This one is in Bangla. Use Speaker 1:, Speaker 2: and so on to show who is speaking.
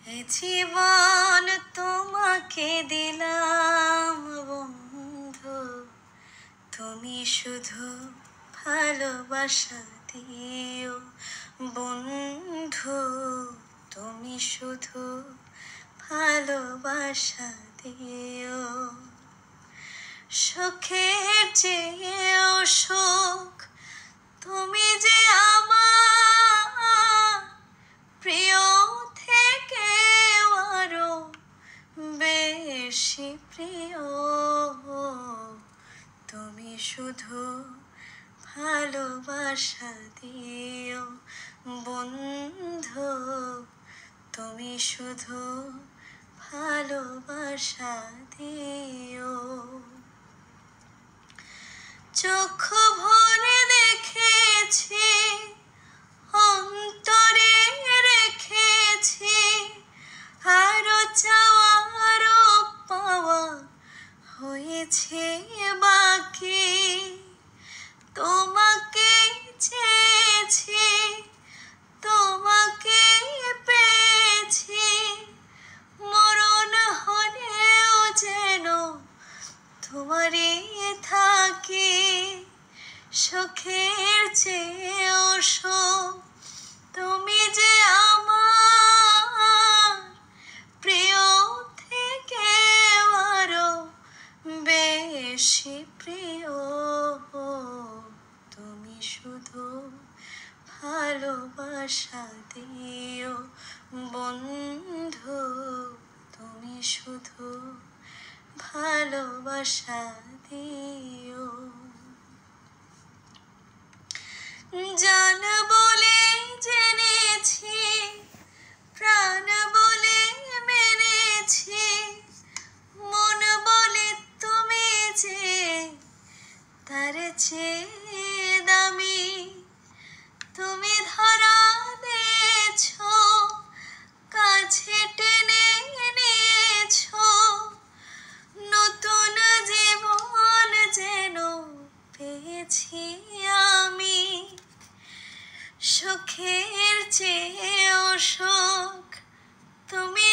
Speaker 1: এ জীবন তোমাকে দিলাম বন্ধু, তুমি শুধু ভালোবাসা দিও বন্ধু, তুমি শুধু ভালোবাসা দিও। সুখের চেয়েও সুখ তুমি যে আমার প্রিয় থেকে আরো বেশি প্রিয়। তুমি শুধু ভালোবাসা দিও বন্ধু, তুমি শুধু ভালোবাসা দিও। চোখ ভরে দেখেছি, অন্তরে রেখেছি, আরো চাওয়া আরো পাওয়া হয়েছে বাকি। তোমাকে চেয়েছি, তোমাকে পেয়েছি, মরণ হলেও যেন তোমারই থাকি। সুখের চেয়েও সুখ তুমি যে আমার প্রিয় থেকে আরো বেশি প্রিয়। তুমি শুধু ভালোবাসা দিও বন্ধু, তুমি শুধু ভালোবাসা দিও। জান বলে জেনেছি, প্রাণ বলে মেনেছি, মন বলে তুমি যে তার চেয়ে দামি। তুমি ধরা দিয়েছো, কাছে টেনে নিয়েছো, নতুন জীবন যেন পেয়েছি আমি। সুখের চেয়েও সুখ তুমি